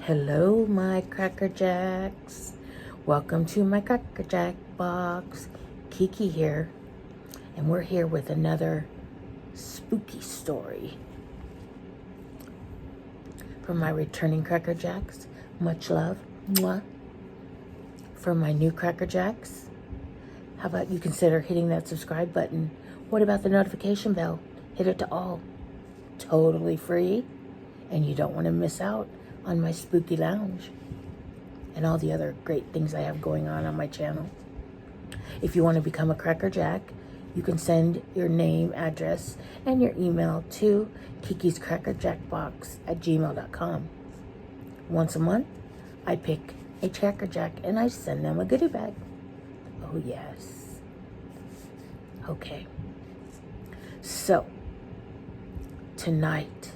Hello, my Crackerjacks. Welcome to my Crackerjack Box. Kiki here, and we're here with another spooky story. For my returning Crackerjacks, much love. Mwah. For my new Crackerjacks, how about you consider hitting that subscribe button? What about the notification bell? Hit it to all. Totally free, and you don't want to miss out on my spooky lounge and all the other great things I have going on my channel. If you want to become a Crackerjack, you can send your name, address, and your email to kikiscrackerjackbox@gmail.com. Once a month, I pick a Crackerjack and I send them a goodie bag. Oh yes. Okay. So, tonight,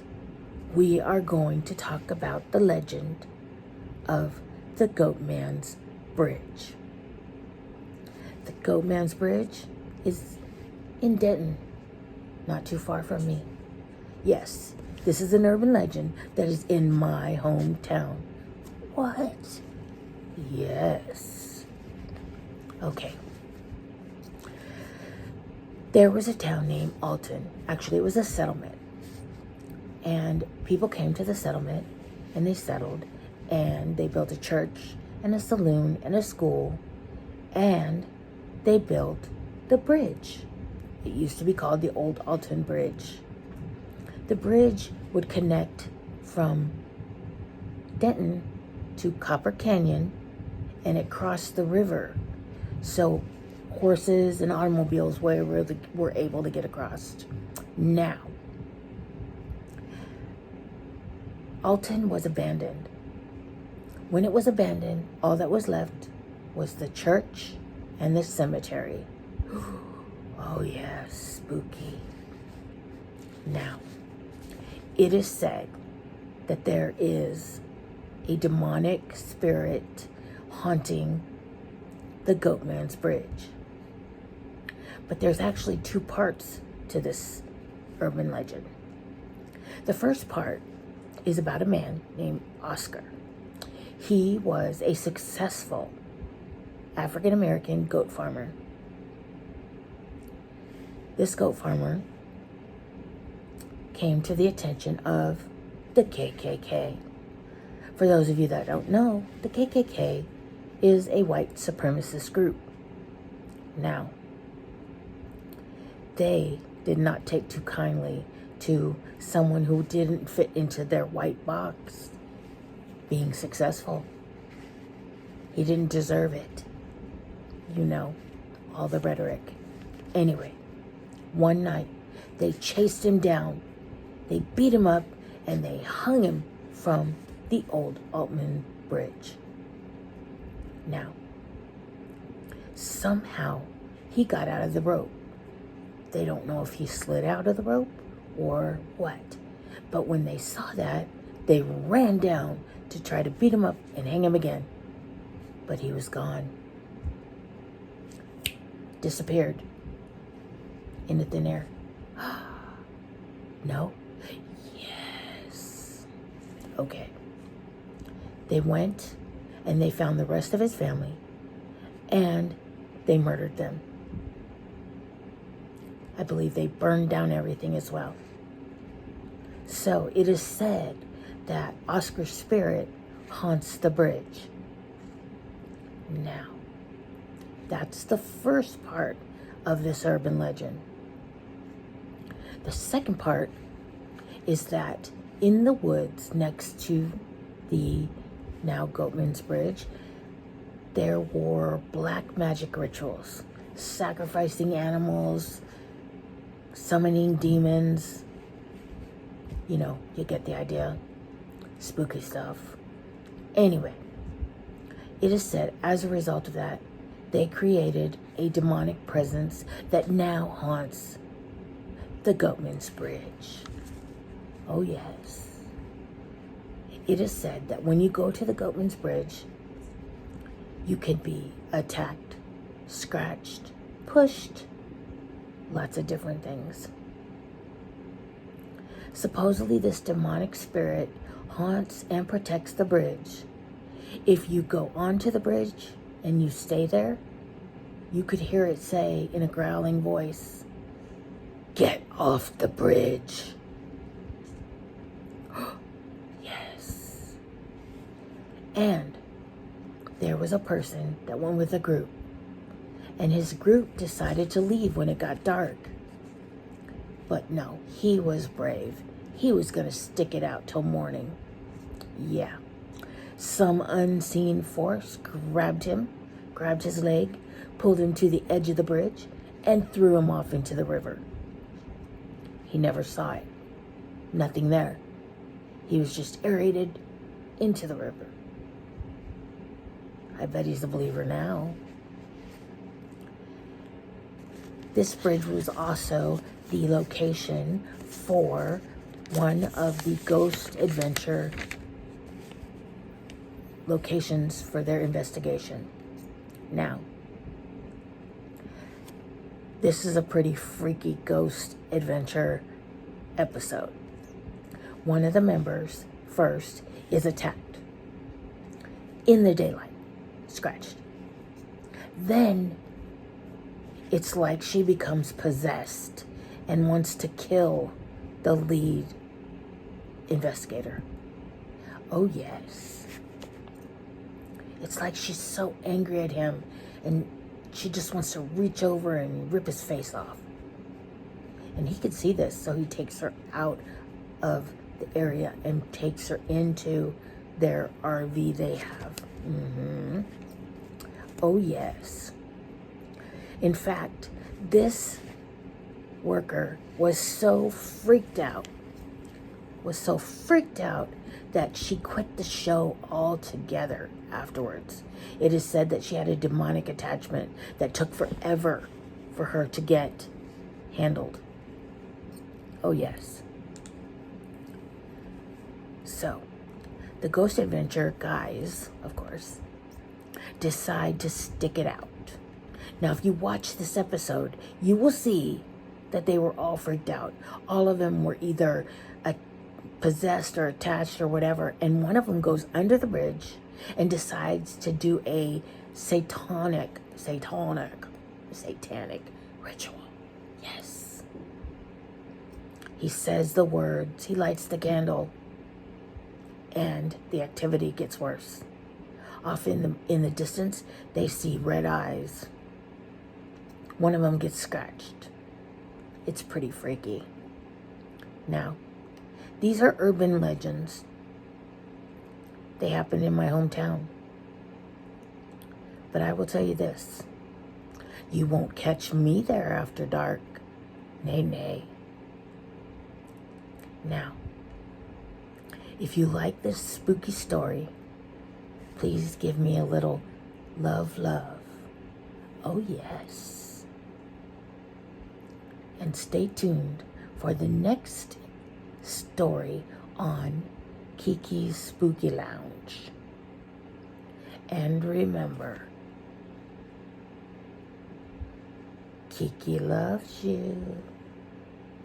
we are going to talk about the legend of the Goatman's Bridge. The Goatman's Bridge is in Denton, not too far from me. Yes, this is an urban legend that is in my hometown. What? Yes. Okay. There was a town named Alton. Actually, it was a settlement. And people came to the settlement and they settled and they built a church and a saloon and a school and they built the bridge. It used to be called the Old Alton Bridge. The bridge would connect from Denton to Copper Canyon and it crossed the river. So horses and automobiles were able to get across. Now, Alton was abandoned. When it was abandoned, all that was left was the church and the cemetery. Oh yes, spooky. Now, it is said that there is a demonic spirit haunting the Goatman's Bridge. But there's actually two parts to this urban legend. The first part is about a man named Oscar. He was a successful African-American goat farmer. This goat farmer came to the attention of the KKK. For those of you that don't know, the KKK is a white supremacist group. Now, they did not take too kindly to someone who didn't fit into their white box being successful. He didn't deserve it. You know, all the rhetoric. Anyway, one night, they chased him down, they beat him up, and they hung him from the Old Alton Bridge. Now, somehow, he got out of the rope. They don't know if he slid out of the rope or what. But when they saw that, they ran down to try to beat him up and hang him again. But he was gone. Disappeared into thin air. No? Yes. Okay. They went and they found the rest of his family and they murdered them. I believe they burned down everything as well. So it is said that Oscar's spirit haunts the bridge. Now, that's the first part of this urban legend. The second part is that in the woods next to the now Goatman's Bridge, there were black magic rituals, sacrificing animals, summoning demons. You know, you get the idea. Spooky stuff. Anyway, it is said as a result of that, they created a demonic presence that now haunts the Goatman's Bridge. Oh yes. It is said that when you go to the Goatman's Bridge, you can be attacked, scratched, pushed, lots of different things. Supposedly, this demonic spirit haunts and protects the bridge. If you go onto the bridge and you stay there, you could hear it say in a growling voice, "Get off the bridge." Yes. And there was a person that went with a group, and his group decided to leave when it got dark. But no, he was brave. He was going to stick it out till morning. Yeah. Some unseen force grabbed his leg, pulled him to the edge of the bridge, and threw him off into the river. He never saw it. Nothing there. He was just aerated into the river. I bet he's a believer now. This bridge was also the location for one of the ghost adventure locations for their investigation. Now, this is a pretty freaky ghost adventure episode. One of the members first is attacked in the daylight, scratched. Then it's like she becomes possessed and wants to kill the lead investigator. Oh yes. It's like she's so angry at him and she just wants to reach over and rip his face off. And he could see this, so he takes her out of the area and takes her into their RV they have. Oh yes. In fact, this worker was so freaked out that she quit the show altogether afterwards. It is said that she had a demonic attachment that took forever for her to get handled. Oh yes. So, the Ghost Adventure guys, of course, decide to stick it out. Now, if you watch this episode, you will see that they were all freaked out. All of them were either possessed or attached or whatever, and one of them goes under the bridge and decides to do a satanic ritual. Yes. He says the words, he lights the candle, and the activity gets worse. Off in the distance, they see red eyes. One of them gets scratched. It's pretty freaky. Now, these are urban legends. They happened in my hometown. But I will tell you this. You won't catch me there after dark. Nay, nay. Now, if you like this spooky story, please give me a little love. Oh, yes. And stay tuned for the next story on Kiki's Spooky Lounge. And remember, Kiki loves you.